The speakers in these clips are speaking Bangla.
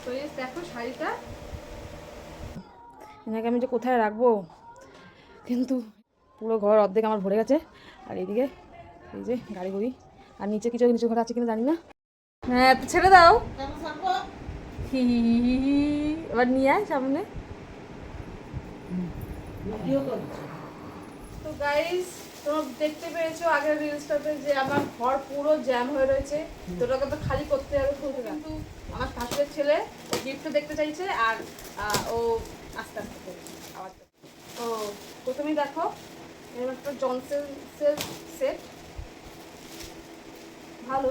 তো এই দেখো শাড়িটা এনাকে আমি যে কোথায় রাখবো, কিন্তু পুরো ঘর অর্ধেক আমার ভরে গেছে। আর এইদিকে এই যে গাড়ি গুড়ি, আর নিচে কিছু নিচু ঘরে আছে কিনা জানি না। হ্যাঁ তো ছেড়ে দাও, এবার নিয়ে আয় সামনে। তো গাইস তোমরা দেখতে পেয়েছো আগের রিলসটাতে যে আমার ঘর পুরো জ্যাম হয়ে রয়েছে, তো ওটাকে তো খালি করতে হবে খুলতে। কিন্তু আমার শাশুড়ির ছেলে ও গিফট দেখতে চাইছে, আর ও আস্তে আস্তে করছে আবার। তো প্রথমেই দেখো এরকম একটা জনসেন্সের সেট, ভালো,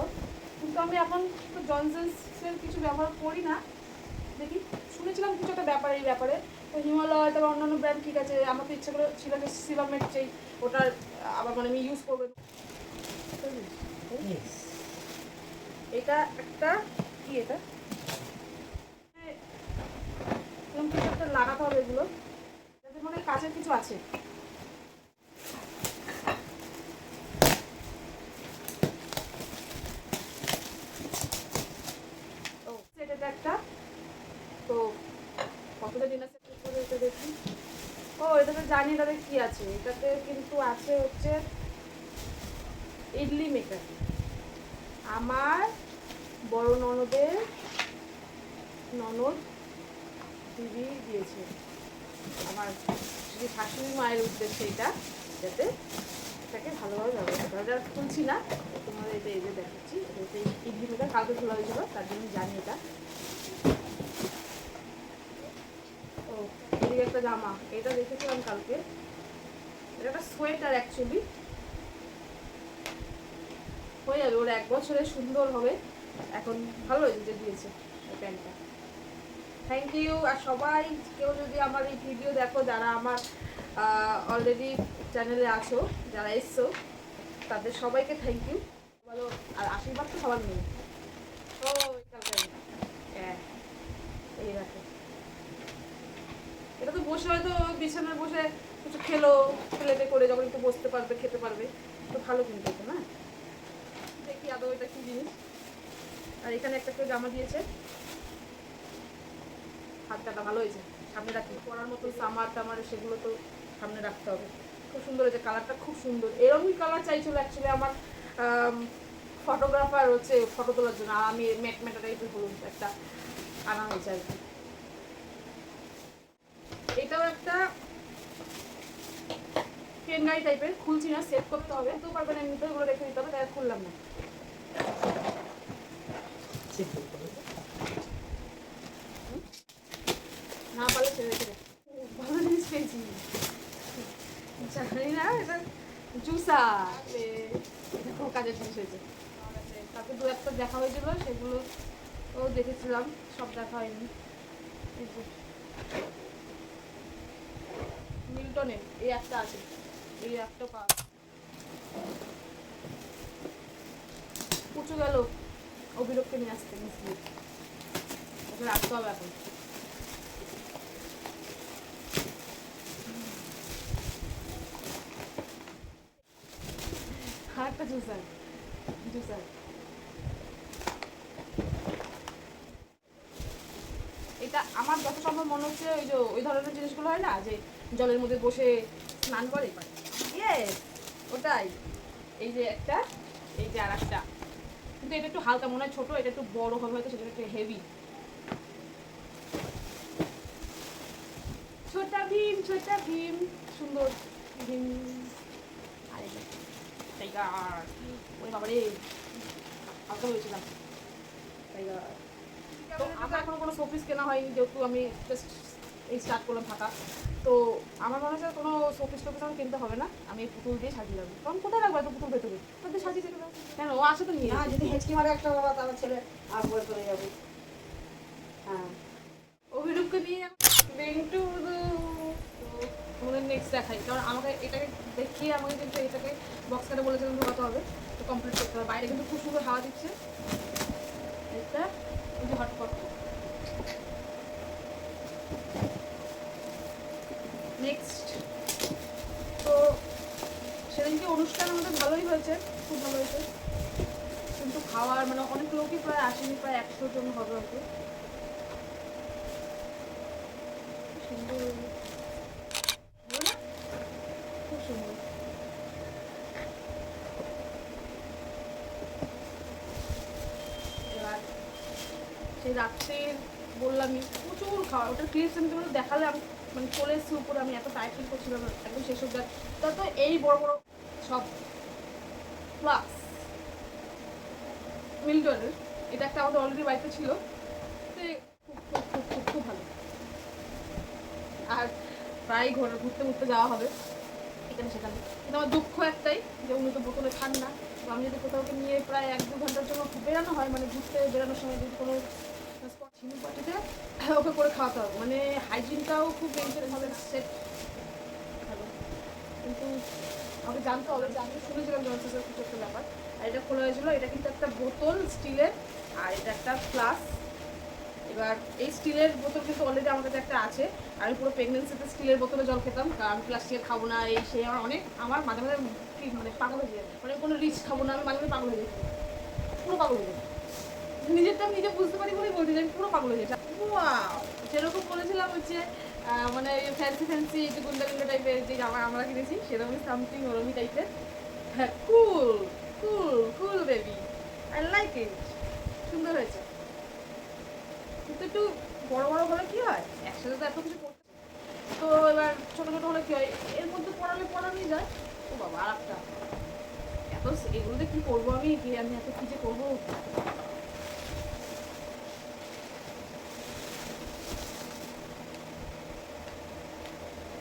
কিন্তু আমি এখন তো জনসেন্সের কিছু ব্যবহার করি না। দেখি, শুনেছিলাম কিছু একটা ব্যাপার এই ব্যাপারে, তো হিমালয় তারপর অন্যান্য ব্র্যান্ড ঠিক আছে, আমার তো ইচ্ছা করে ছিল যে সিবামেট যেই ওটার আবার মানে আমি ইউজ করবো। এটা একটা কি, এটা এরকম কিছু একটা লাগাতে হবে, এগুলো যাতে মানে কাছের কিছু আছে। ও এটা একটা, তো কতটা দিন আছে করে এটা দেখি। ও এটাতে জানি এটাতে কি আছে, এটাতে কিন্তু আছে হচ্ছে ইডলি মেকার। আমার বড় ননদের ননদ দিদি দিয়েছে আমার যদি শাশুড়ি মায়ের উদ্দেশ্যে, এটা যাতে এটাকে ভালোভাবে ব্যবহার করা যায়। খুলছি না, তোমাদের এটা এই যে দেখাচ্ছি, এটা ইডলি মেকার কালকে খোলা হয়েছিল, তার জন্য জানি এটা। ও এদিকে একটা জামা, এটা দেখেছিলাম কালকে, এটা একটা সোয়েটার অ্যাকচুয়ালি, হয়ে যাবে ওর 1 বছরে, সুন্দর হবে। এখন ভালো হয়েছে যে দিয়েছে এই প্যান্টটা, থ্যাংক ইউ। আর সবাই কেউ যদি আমার এই ভিডিও দেখো, যারা আমার অলরেডি চ্যানেলে আছো, যারা এসছো, তাদের সবাইকে থ্যাংক ইউ বলো। আর আশীর্বাদ তো সবার নেই। ও হ্যাঁ এই রাখো, এটা তো বসে হয়তো বিছানায় বসে কিছু খেলো, প্লেটে করে যখন একটু বসতে পারবে, খেতে পারবে, তো ভালো কিন্তু এটা না। দেখি আদৌ এটা কি জিনিস। আর এখানে একটা কেউ জামা দিয়েছে, হাতটা ভালো হয়েছে, সামনে রাখি পরার মতো সামার টামার সেগুলো তো সামনে রাখতে হবে। খুব সুন্দর হয়েছে, কালারটা খুব সুন্দর, এরকমই কালার চাইছিল অ্যাকচুয়ালি আমার ফটোগ্রাফার হচ্ছে ফটো তোলার জন্য, আর আমি ম্যাট ম্যাটা টাইপের হলুদ একটা আনা হয়েছে আর কি। এটাও একটা পেনগাই টাইপের, খুলছি না, সেট করতে হবে, তো পারবেন এমনিতে ওগুলো রেখে দিতে হবে, তাই খুললাম না। না পারলে ছেড়ে রেখে দে, ভালো জিনিস পেয়েছি, জানি না এটা জুসার, এটা খুব কাজের জিনিস হয়েছে। তারপরে 2-1টা দেখা হয়েছিল, সেগুলো ও দেখেছিলাম, সব দেখা হয়নি। এই যে মিল্টনের এই একটা আছে, এই একটা পাওয়া উঁচু গেল, অভিলোককে নিয়ে আসতে মিসলি, ওকে রাখতে হবে এখন। আর একটা জুসার, জুসার এটা আমার যত সম্ভব মনে হচ্ছে ওই যে ওই ধরনের জিনিসগুলো হয় না, যে জলের মধ্যে বসে স্নান করে, ইয়েস ওটাই। এই যে একটা, এই যে আর একটা, কিন্তু এটা একটু হালকা মনে হয়, ছোটো, এটা একটু বড় হবে হয়তো, সেটা একটু হেভি। ছোটা ভীম, ছোটা ভীম, সুন্দর ভীম। আরে টাইগার, ওই বাবারে হালকা হয়েছিলাম টাইগার। তো আমার এখনো কোনো শোপিস কেনা হয়নি, যেহেতু আমি জাস্ট এই স্টার্ট করলাম থাকা, তো আমার মনে হচ্ছে কোনো শোপিস টোপিস আমার কিনতে হবে না, আমি পুতুল দিয়ে সাজিয়ে রাখবো। কারণ কোথায় রাখবো এত পুতুল ভেতরে, তাদের সাজিয়ে রেখে দাও কেন, ও আসে তো নিয়ে যদি হেঁচকি মারে একটা বাবা, তার ছেলে আর পরে চলে যাবে। হ্যাঁ অভিরূপকে নিয়ে বেন্টু, তো তোমাদের নেক্সট দেখাই, কারণ আমাকে এটাকে দেখিয়ে আমাকে কিন্তু এটাকে বক্স কাটে বলেছিলাম ঢোকাতে হবে, তো কমপ্লিট করতে হবে। বাইরে কিন্তু খুব সুন্দর হাওয়া দিচ্ছে, এটা এই যে হটপট। নেক্সট, তো সেদিনকে অনুষ্ঠান আমাদের ভালোই হয়েছে, খুব ভালো হয়েছে, কিন্তু খাওয়ার মানে অনেক লোকই প্রায় আসেনি, প্রায় 100 জন হবে হয়তো। সুন্দর খুব সুন্দর। এবার সেই রাত্রে বললামই প্রচুর খাওয়া, ওটার ক্লিপস আমি তোমাদের দেখালে আমি মানে চলে এসেছি উপরে, আমি এত টাইট ফিল করছিলাম একদম শেষ অবধি। তা তো এই বড় বড় সব প্লাস মিল্টনের, এটা একটা আমাদের অলরেডি বাড়িতে ছিল, খুব খুব খুব খুব খুব ভালো। আর প্রায় ঘুরতে ঘুরতে যাওয়া হবে এখানে সেখানে, কিন্তু আমার দুঃখ একটাই যে উনি তো বোতলে খান না। তো আমি যদি কোথাও নিয়ে প্রায় 1-2 ঘন্টার জন্য বেরানো হয়, মানে ঘুরতে বেরানোর সময় যদি কোনো চিনি পাটিতে ওকে করে খাওয়াতে হবে, মানে হাইজিনটাও খুব মেনটেন হবে সেট ভালো। কিন্তু আমাকে জানতে হবে যে আমি শুনেছিলাম জনসেসের কিছু একটা ব্যাপার। আর এটা খোলা হয়েছিল, এটা কিন্তু একটা বোতল স্টিলের, আর এটা একটা ফ্লাস। এবার এই স্টিলের বোতল কিন্তু অলরেডি আমার কাছে একটা আছে। আমি পুরো প্রেগনেন্সিতে স্টিলের বোতলে জল খেতাম, কারণ প্লাস্টিকের খাবো না, এই সে আমার মাঝে মাঝে মানে পাগল হয়ে যায়, মানে কোনো রিচ খাবো না, আমি মাঝে মাঝে পাগল হয়ে যেতাম, পুরো পাগল হয়ে যেতাম। নিজেরটা নিজে বুঝতে পারি বলেই বলছি যে আমি পুরো পাগল হয়ে যেতাম। যেরকম বলেছিলাম হচ্ছে মানে ফ্যান্সি ফ্যান্সি একটু গুন্ডা গুন্ডা টাইপের যে জামা আমরা কিনেছি, সেরকমই সামথিং ওরমই টাইপের। হ্যাঁ, কুল কুল কুল বেবি, আই লাইক ইট, সুন্দর হয়েছে। কিন্তু একটু বড় বড় হলে কি হয়, একসাথে তো এত কিছু করতে, তো এবার ছোটো ছোটো হলে কি হয়, এর মধ্যে পড়ানোই যায়। ও বাবা, আর একটা এত এগুলোতে কি করবো আমি এত কি যে করবো।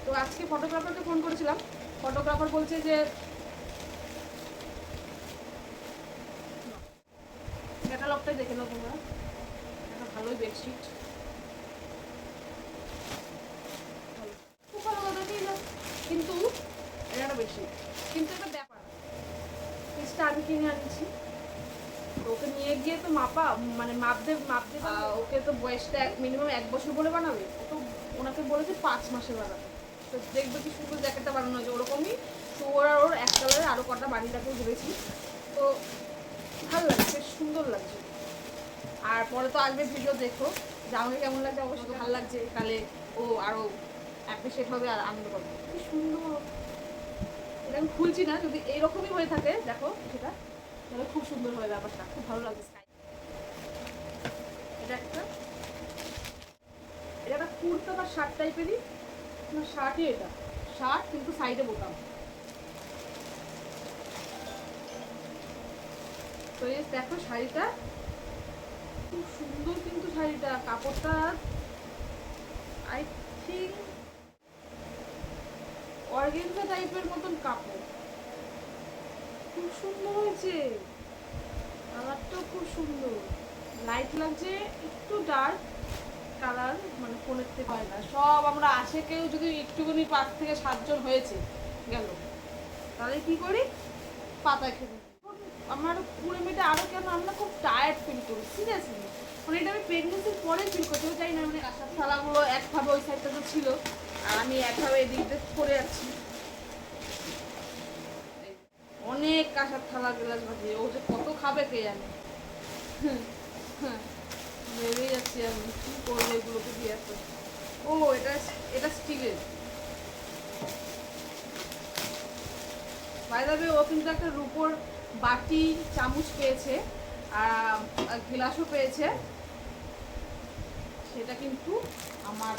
তো আজকে ফটোগ্রাফারকে ফোন করেছিলাম, ফটোগ্রাফার বলছে যে ক্যাটালগটাই দেখে নাও তোমরা, একটা ভালোই বেডশিট, খুব ভালো কথা দিয়ে যাও, কিন্তু এটা একটা বেডশিট, কিন্তু একটা ব্যাপার, পিসটা আমি কিনে আনছি, তো ওকে নিয়ে গিয়ে তো মানে মাপ দেবে, ওকে তো বয়সটা মিনিমাম 1 বছর বলে বানাবে, ও তো ওনাকে বলেছে 5 মাসে বানাবে। তো দেখবে কি সুন্দর জ্যাকেটটা বানানো হয়েছে ওরকমই, তো ওর এক কালারের আরও কটা বানিটাকেও ভেবেছি, তো ভালো লাগছে, বেশ সুন্দর লাগছে। আর পরে তো আসবে ভিডিও, দেখো যে আমাকে কেমন লাগছে, অবশ্যই ভালো লাগছে, তাহলে ও আরও অ্যাপ্রিসিয়েট হবে আর আনন্দ করবে। কি সুন্দর, এটা আমি খুলছি না, যদি এইরকমই হয়ে থাকে দেখো সেটা, তাহলে খুব সুন্দর হয় ব্যাপারটা, খুব ভালো লাগছে। এটা একটা কুর্তা বা শার্ট টাইপেরই, না শার্টই, এটা শার্ট কিন্তু সাইডে বোতাম। তো এই দেখো শাড়িটা খুব সুন্দর, কিন্তু শাড়িটা কাপড়টা আই থিঙ্ক অর্গানজা টাইপের মতন কাপড়, খুব সুন্দর হয়েছে, কালারটাও খুব সুন্দর, লাইট লাগছে, একটু ডার্ক কালার, মানে ফোনের থেকে হয় না সব। আমরা আসে কেউ যদি একটুখানি 5 থেকে 7 জন হয়েছে গেল, তাহলে কি করি, পাতায় খেতে। আমার পুরো মেয়েটা আরও কেন আমরা খুব টায়ার্ড ফিল করি সিরিয়াসলি, মানে এটা আমি প্রেগনেন্সির পরে ফিল করতে চাই না, মানে কাঁসার থালাগুলো একভাবে ওই সাইডটা তো ছিল, আর আমি একভাবে এদিক দিয়ে করে যাচ্ছি, অনেক কাঁসার থালা গ্লাস ভাজি, ও যে কত খাবে কে জানে, ভেবেই যাচ্ছি আমি কী করবো এগুলোকে দিয়ে এত। ও এটা এটা স্টিলের, বাই দ্য ওয়ে ও কিন্তু একটা রূপোর বাটি চামচ পেয়েছে, আর গ্লাসও পেয়েছে, সেটা কিন্তু আমার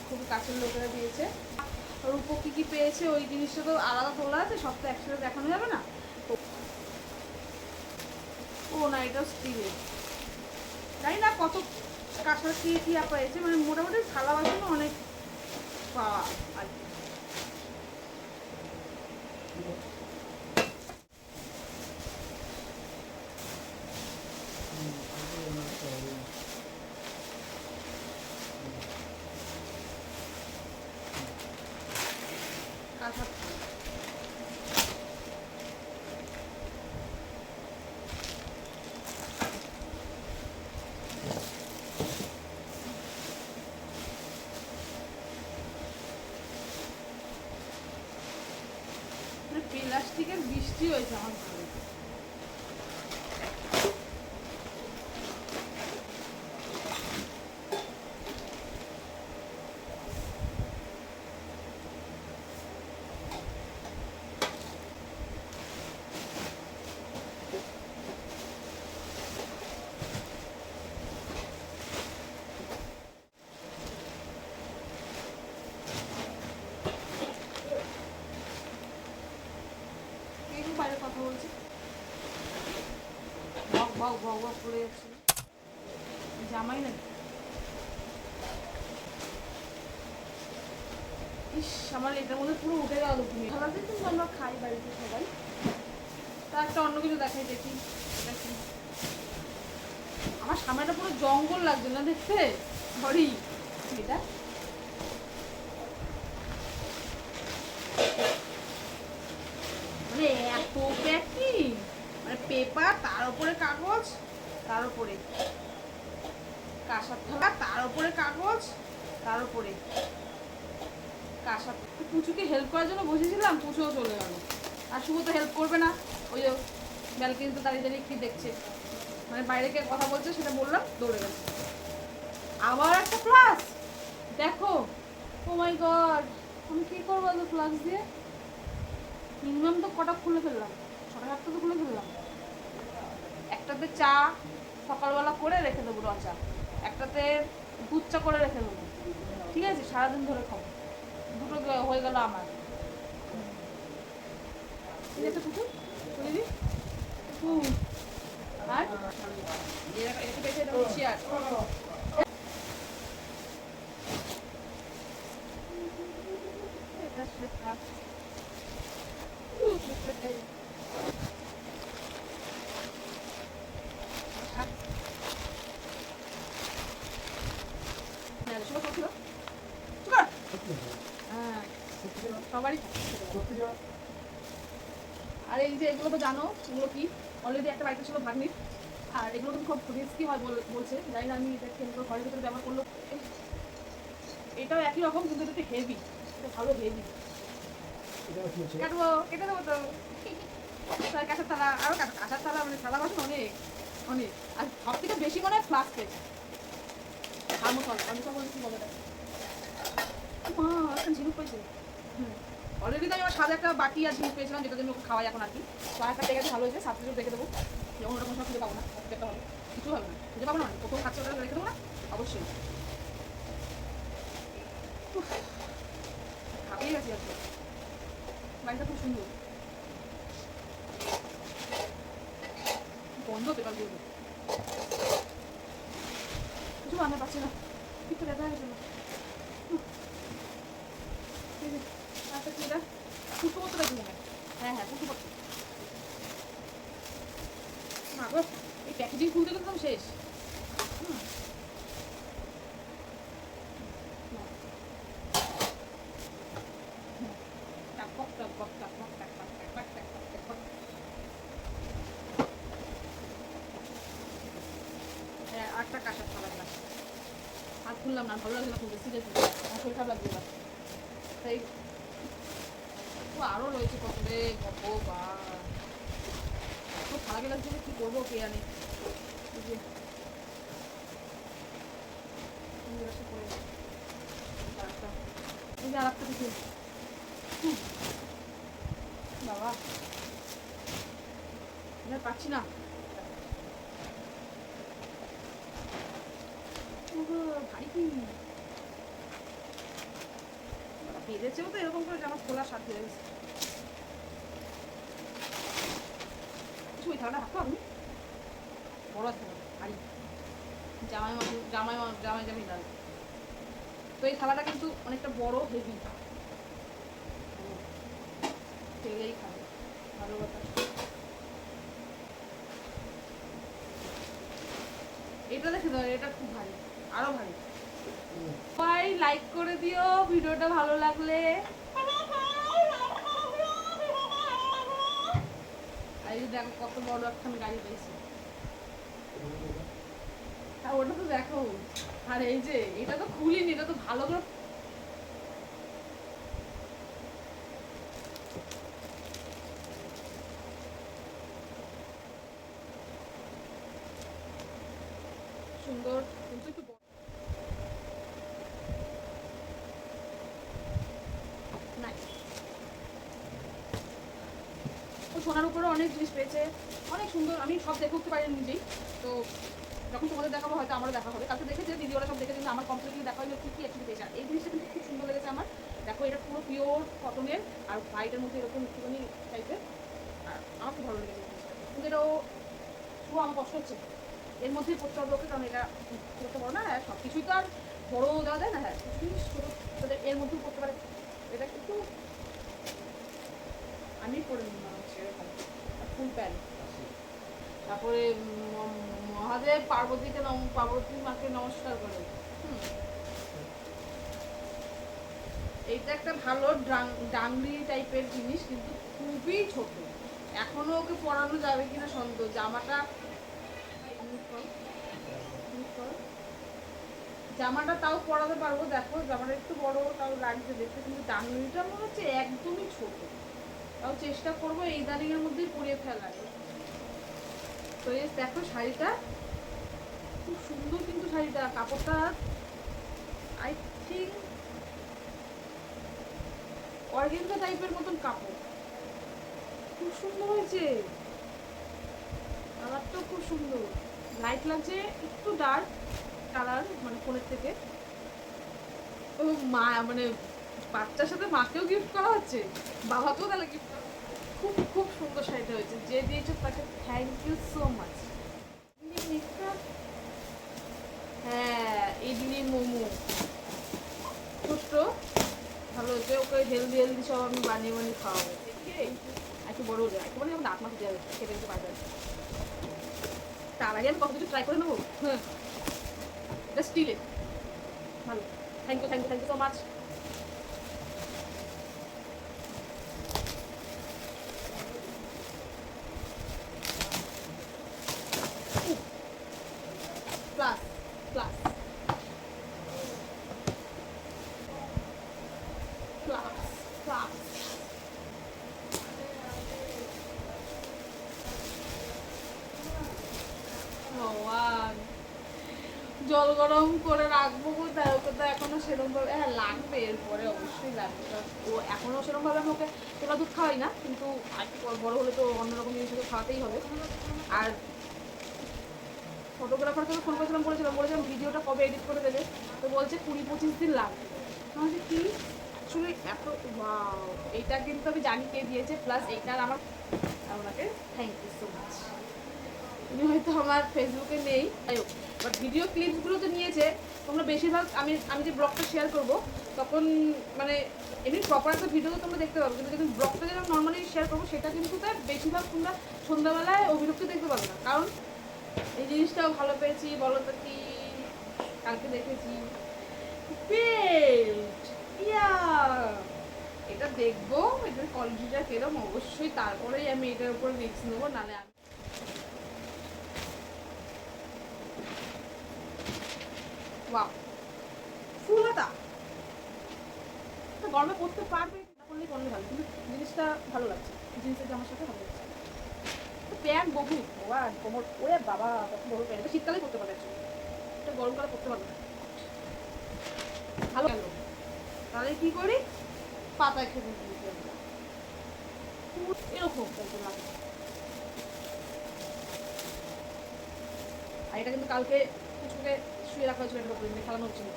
খুব কাছের লোকেরা দিয়েছে। রূপো কী কী পেয়েছে ওই জিনিসটা তো আলাদা তোলা আছে, সব তো একসাথে দেখানো যাবে না। ও না, এটাও স্টিলের, জানি না কত কাঁসার কি কি পেয়েছে, মানে মোটামুটি থালা বাসনও অনেক পাওয়া আর কি। কাঁসার থালা প্লাস্টিকের বৃষ্টি হয়েছে আমার ঘরে, ভগ ভগ করে যাচ্ছে জামাই না। ইস আমার এটার মধ্যে পুরো উঠে গেল তুমি খালাতে কিন্তু আমরা খাই বাড়িতে সবাই। তা একটা অন্য কিছু দেখাই দেখি এটা কি। আমার সামনেটা পুরো জঙ্গল লাগছে না দেখতে সরি এটা মানে এত প্যাকিং মানে পেপার তার উপরে কাগজ তার উপরে কাঁসার থালা তার উপরে কাগজ তার উপরে কাঁসার। পুচুকে হেল্প করার জন্য বসেছিলাম পুচুও চলে গেল আর শুভ তো হেল্প করবে না ওই যে ব্যালকনিতে দাঁড়িয়ে দাঁড়িয়ে কি দেখছে মানে বাইরে কে কথা বলছে সেটা বললাম দৌড়ে গেছে। আবার একটা ক্লাস দেখো ও মাই গড আমি কি করবো তো ক্লাস দিয়ে মিনিমাম তো কটা খুলে ফেললাম 6-7টা তো খুলে ফেললাম। একটাতে চা সকালবেলা করে রেখে দেবো রচা একটাতে দুধ চা করে রেখে দেবো ঠিক আছে সারাদিন ধরে খাবো দুটো হয়ে গেল আমার ঠিক আছে কুকুর চলে দি আর চেয়ার সবারই আর এই যে এগুলো তো জানো এগুলো কি অলরেডি একটা বাড়িতে ছিল ভাগ্নির আর এগুলো তো খুব রিস্কি হয় বলছে জানি না আমি এটা কেন্দ্র ঘরের ভিতরে ব্যবহার করলো এটাও একই রকম কিন্তু এটা হেভি এটা ভালো হেভি কাটবো কেটে দেবো তো কাঁসার থালা আরও কাঁসার থালা মানে থালা বাসন অনেক অনেক আর সব থেকে বেশি মনে হয় ফ্লাস্কে থার্মোকল থার্মোকল কি বলে মা একটা ঝিনুক পেয়েছে অলরেডি তো আমি আমার সাথে একটা বাটি আর ঝিনুক পেয়েছিলাম যেটা জন্য ওকে খাওয়াই এখন আর কি তো একটা টেকে ভালো হয়েছে 7 কিছু রেখে দেবো যখন ওটা কোনো সময় খুঁজে পাবো না দেখতে হবে কিছু হবে না খুঁজে পাবো না প্রথম খাচ্ছে ওটা রেখে দেবো না অবশ্যই খাপিয়ে গেছি আজকে বাড়িটা খুব সুন্দর বন্ধ পেপার দিয়ে কিছু বানাতে পারছি না একটু দেখা হয়েছে না আচ্ছা কি এটা পুষ্পপত্রটা কি মনে হ্যাঁ হ্যাঁ পুষ্পপত্র না গো এই প্যাকেজিং খুলতে গেলে শেষ আটটা কাঁসার থালা গ্লাস আর খুললাম না ভালো লাগছে না খুলতে সিরিয়াসলি আমার শরীর খারাপ লাগছে না তাই আরও রয়েছে কত রে ভগবান খুব খারাপ লাগছে কি করবো কে জানে আর একটা কিছু বাবা পাচ্ছি না ভারী কি বেঁধেছেও তো এরকম করে জামা খোলার সাথে হয়ে গেছে কিছু ওই থালাটা রাখতে হবে বড় থালা ভারী জামাই জামাই জামাই জামাই ডাল তো এই থালাটা কিন্তু অনেকটা বড় হেভি তেলেই খাবে ভালো কথা এটা দেখে দাও এটা খুব ভারী আরো ভারী সবাই লাইক করে দিও ভিডিওটা ভালো লাগলে আর এই দেখো কত বড় একখান গাড়ি পেয়েছি হ্যাঁ ওটা তো দেখো আর এই যে এটা তো খুলিনি এটা তো ভালো করে সুন্দর কিন্তু একটু সোনার উপরে অনেক জিনিস পেয়েছে অনেক সুন্দর আমি সব দেখে উঠতে পারি নিজেই তো যখন তোমাদের দেখাবো হয়তো আমারও দেখা হবে কালকে দেখেছে দিদি ওরা সব দেখে কিন্তু আমার কমপ্লিটলি দেখা হলো কী কী একটু পেয়েছে এই জিনিসটা কিন্তু খুব সুন্দর লেগেছে আমার দেখো এটা পুরো পিওর কটনের আর হোয়াইটের মধ্যে এরকম একটুখানি টাইপের আর আমার খুব ভালো লেগেছে জিনিসটা কিন্তু এটাও পুরো আমার কষ্ট হচ্ছে। এর মধ্যেই পড়তে হবে ওকে, কারণ এটা করতে পারো না। হ্যাঁ, সব কিছুই তো আর বড় দেওয়া যায় না। হ্যাঁ, ছোটো ছোটো এর মধ্যেও করতে পারে। এটা কিন্তু আমি করে নিলাম হচ্ছে এরকম ফুল প্যান্ট। তারপরে মহাদেব পার্বতী মাকে নমস্কার করে। এইটা একটা ভালো ডাংরি টাইপের জিনিস, কিন্তু খুবই ছোট। এখনো ওকে পরানো যাবে কিনা সন্দেহ। জামাটা জামাটা তাও পরাতে পারবো। দেখো জামাটা একটু বড় তাও লাগছে দেখতে, কিন্তু ডাংরিটা মনে হচ্ছে একদমই ছোট। তাও চেষ্টা করবো এই দাঁড়িয়ের মধ্যেই পরিয়ে ফেলার। তো এই দেখো শাড়িটা খুব সুন্দর, কিন্তু শাড়িটা কাপড়টা আই থিঙ্ক অর্গেনজা টাইপের মতন কাপড়। খুব সুন্দর হয়েছে, কালারটাও খুব সুন্দর, লাইট লাগছে, একটু ডার্ক কালার মানে ফোনের থেকে। ও মা মানে বাচ্চার সাথে মাকেও গিফট করা হচ্ছে, বাবাকেও তাহলে গিফট করা। খুব খুব সুন্দর শাড়িটা হয়েছে। যে দিয়েছে তাকে থ্যাংক ইউ সো মাচ। হ্যাঁ, ইডলি মোমো ছোট্ট ভালো হয়েছে। ওকে হেলদি হেলদি সব আমি বানিয়ে বানিয়ে খাওয়াবো। একটু বড় হয়ে যায়, একটু মানে দাঁত মাছ দেওয়া খেতে দিতে পারবে। তার আগে আমি কত কিছু ট্রাই করে নেবো। হ্যাঁ, এটা স্টিলের ভালো। Thank you thank you thank you so much. Plus plus plus plus ভগবান, জল গরম করে রাখবো কোথায়? ওকে তো এখনো সেরকম ভাবে, হ্যাঁ লাগবে, এরপরে অবশ্যই লাগবে। ও এখনো সেরকম ভাবে আমি ওকে তোলা দুধ খাওয়াই না, কিন্তু আর বড় হলে তো অন্যরকম জিনিস ওকে খাওয়াতেই হবে। আর ফটোগ্রাফারকে তো ফোন করেছিলাম, বলেছিলাম ভিডিওটা কবে এডিট করে দেবে। তো বলছে 20-25 দিন লাগবে। তাহলে কি অ্যাকচুয়ালি এত ওয়াও, এইটা কিন্তু আমি জানি কে দিয়েছে। প্লাস এইটার আমার ওনাকে থ্যাংক ইউ সো মাচ। উনি হয়তো আমার ফেসবুকে নেই, বাট ভিডিও ক্লিপসগুলো তো নিয়েছে। তোমরা বেশিরভাগ আমি যে ব্লগটা শেয়ার করবো তখন মানে এমনি প্রপার একটা ভিডিও তোমরা দেখতে পাবো, কিন্তু যখন ব্লগটা যেরকম নর্মালি শেয়ার করবো সেটা কিন্তু তার বেশিরভাগ তোমরা সন্ধ্যাবেলায় অভিযোগটা দেখতে পাবে না। কারণ এই জিনিসটাও ভালো পেয়েছি বলো তো কি, কালকে দেখেছি এটা দেখবো, এটার কোয়ালিটিটা কিরম অবশ্যই তারপরেই আমি এটার উপর রিস্ক নেবো। নাহলে আমি ফুল হাতা গরমে পরতে পারবে না, করলেই করলে ভালো, কিন্তু জিনিসটা ভালো লাগছে। জিনিসের জামার সাথে ভালো লাগছে। প্যান্ট বহু কোমর ওরে বাবা কত বড় প্যান্ট। এটা শীতকালেই পরতে পারবে, এটা গরমকালে পরতে পারবে না। ভালো গেল। তাহলে কি করি, পাতায় খেতে দিই এরকম লাগে। আর এটা কিন্তু কালকে কিছুকে শুয়ে রাখা হয়েছিল, এটার উপরে খেলানো হচ্ছিল,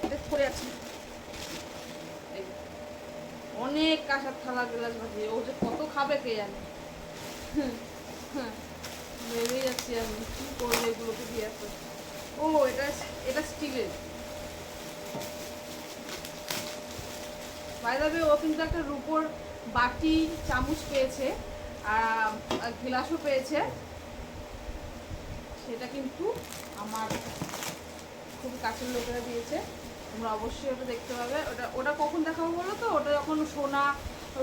এটা পড়ে আছে। অনেক কাঁসার থালা গ্লাস বাজিয়ে ও যে কত খাবে কে জানে। ভেবেই যাচ্ছি আমি কি করবো এগুলোকে দিয়ে। ও এটা এটা স্টিলের। বাই দ্য ওয়ে ও কিন্তু একটা রূপোর বাটি চামচ পেয়েছে আর গ্লাসও পেয়েছে। সেটা কিন্তু আমার খুব কাছের লোকেরা দিয়েছে, তোমরা অবশ্যই ওটা দেখতে পাবে। ওটা কখন দেখাবো বলো তো, ওটা যখন সোনা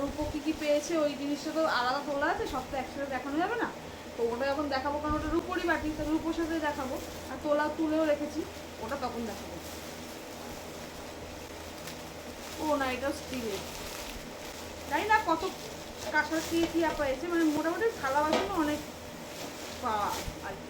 রূপো কী কী পেয়েছে ওই জিনিসটা তো আলাদা তোলা আছে, সব তো একসাথে দেখানো যাবে না। তো ওটা যখন দেখাবো, কারণ ওটা রূপোরই বাটি, তো রূপোর সাথে দেখাবো। আর তুলেও রেখেছি, ওটা তখন দেখাবো। ও না, এটাও স্টিলের। জানি না কত কাঁসার কি পেয়েছে, মানে মোটামুটি থালা বাসনও অনেক পাওয়া আর কি।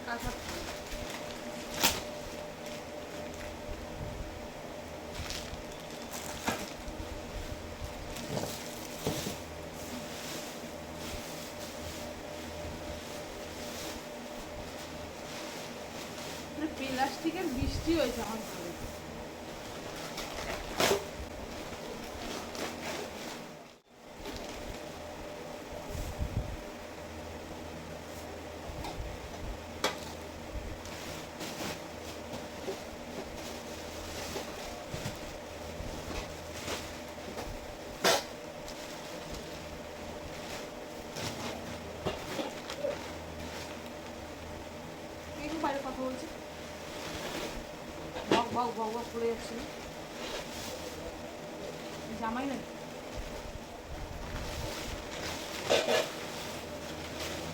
কাঁসার বৃষ্টি হয়েছে আমার ঘরে। বাইরে কথা বলছে, বক বক বক বক করে যাচ্ছে। জামাই না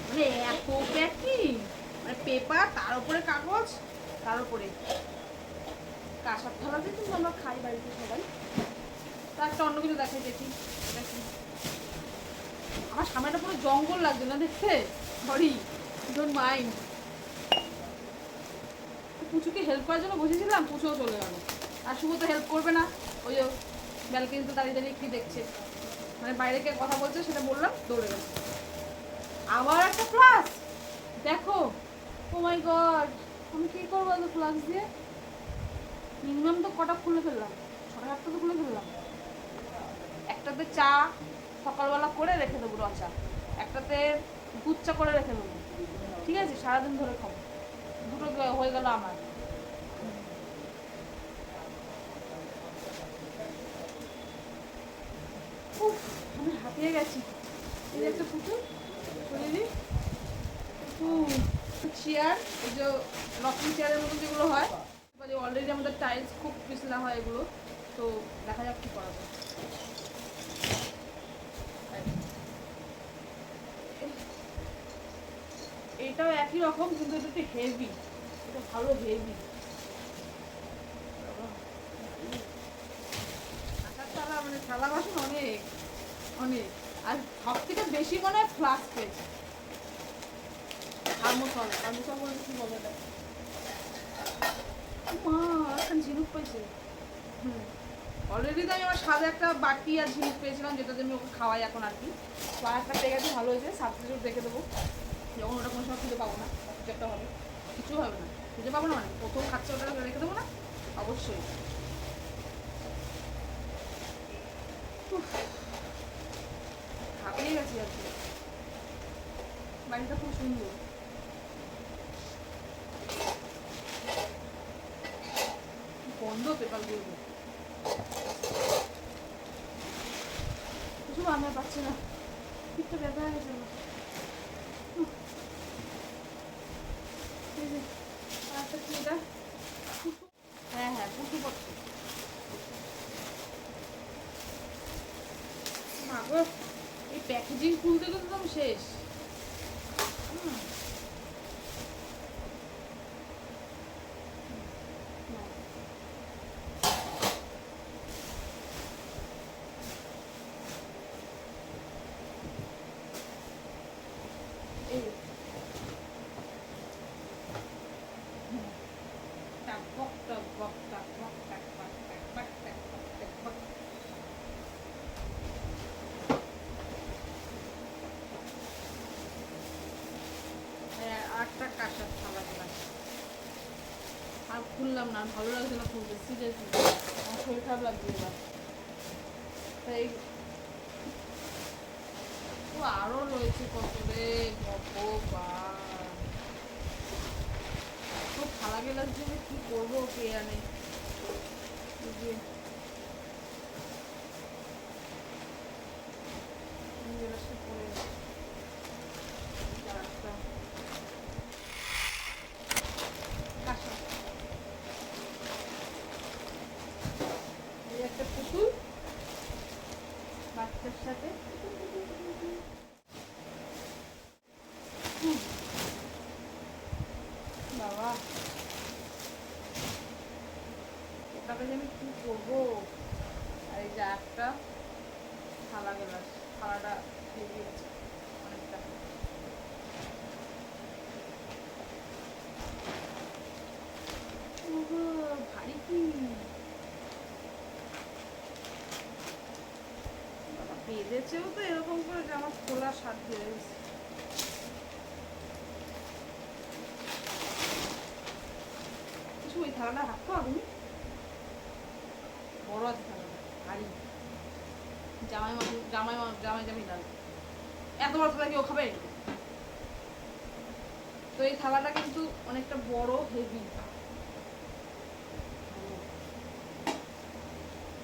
মানে এত প্যাকিং, মানে পেপার, তার উপরে কাগজ, তার উপরে কাঁসার থালাতে কিন্তু আমরা খাই বাড়িতে সবাই। তা একটা অন্য কিছু দেখাই দেখি। দেখি আমার সামনেটা পুরো জঙ্গল লাগছে না দেখতে? Sorry, don't mind. পুচুকে হেল্প করার জন্য বসেছিলাম, পুচুও চলে গেল। আর শুভ তো হেল্প করবে না, ওই যে ব্যালকনিতে দাঁড়িয়ে দাঁড়িয়ে কি দেখছে, মানে বাইরে কে কথা বলছে সেটা বললাম, দৌড়ে গেছে। আবার একটা ফ্লাস দেখো, ও মাই গড, আমি কি করবো এত ফ্লাস দিয়ে? মিনিমাম তো কটা খুলে ফেললাম, 6-7টা তো খুলে ফেললাম। একটাতে চা সকালবেলা করে রেখে দেবো রচা, একটাতে দুধ চা করে রেখে দেবো, ঠিক আছে, সারাদিন ধরে খাবো। দুটো হয়ে গেল আমার। আমি হাঁপিয়ে গেছি। এই যে একটা পুতুল বুঝলি, চেয়ার, এই যে রকিং চেয়ারের মতো যেগুলো হয়, মানে অলরেডি আমাদের টাইলস খুব পিছলা হয় এগুলো, তো দেখা যাক কি করা যায়। এটাও একই রকম, কিন্তু এটা একটু হেভি, এটা ভালো হেভি। থালা মানে থালা বাসন অনেক অনেক, আর সব থেকে বেশি মনে হয় ফ্লাস্ক পেয়েছে। থার্মোসল, থার্মোসল বলতে কি বলে এটা? মা এখন ঝিনুক পেয়েছে। অলরেডি তো আমি আমার সাথে একটা বাটি আর ঝিনুক পেয়েছিলাম, যেটাতে আমি ওকে খাওয়াই এখন আর কি। তো আর একটা পেয়ে গেছে, ভালো হয়েছে, সাবস্টিটিউট রেখে দেবো, যখন ওটা কোনো সময় খুঁজে পাবো না, কিছু একটা হবে, কিছু হবে না, খুঁজে পাবো না মানে প্রথম খাচ্ছে ওটা রেখে দেবো না, অবশ্যই। হাঁপিয়ে গেছি আর কি। বাড়িটা খুব সুন্দর, বন্ধ পেপার দিয়ে কিছু আমি পাচ্ছি না, পিঠটা ব্যথা হয়ে গেছে। আচ্ছা কি এটা? হ্যাঁ হ্যাঁ, পুটু পত্র। মাগো, এই প্যাকেজিং খুলতে গেলে তো আমি শেষ। আটটা কাঁসার থালা দিলাম, আর খুললাম না, ভালো লাগছে না খুলতে, সিরিয়াসলি আমার শরীর খারাপ লাগছে এবার। তাই আরো রয়েছে কত রে ভগবান, খুব থালা গেলার জন্য কি করবো কে জানে। একটা পুতুল বাচ্চার সাথে, বাবা ওটাকে যে আমি কি করবো। আর এই যে একটা থালা গেলাস, থালাটা দিয়ে দিয়েছে অনেকটা। ভারী কি বেঁধেছেও তো এরকম করে যে আমার খোলা সাধ্য হয়েছে। কিছুই থালাটা রাখো তুমি বড় আছে থালাটা ভারী জামাই ডাল এত বড় থালা কেউ খাবে তো এই থালাটা কিন্তু অনেকটা বড় হেভি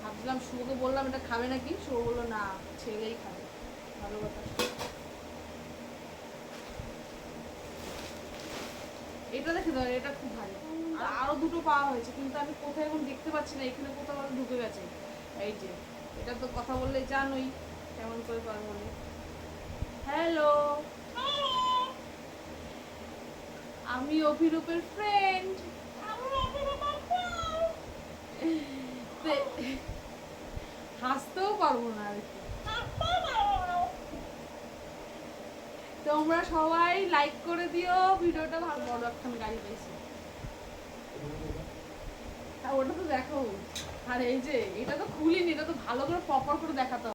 ভাবছিলাম শুভকে বললাম এটা খাবে নাকি শুভ বললো না ছেলেই খাবে ভালো কথা এটা দেখে দাও এটা খুব ভালো আর আরো দুটো পাওয়া হয়েছে কিন্তু আমি কোথায় এখন দেখতে পাচ্ছি না এখানে কোথাও ঢুকে গেছে এই যে এটা তো কথা বললে জানোই কেমন করে কথা বলে হ্যালো আমি অভিরূপের ফ্রেন্ড হাসতেও পারবো না আর কি তোমরা সবাই লাইক করে দিও ভিডিওটা ভালো বড় একখান গাড়ি পেয়েছি ওটা তো দেখো আর এই যে এটা তো খুলিনি এটা তো ভালো করে প্রপার করে দেখাতে হবে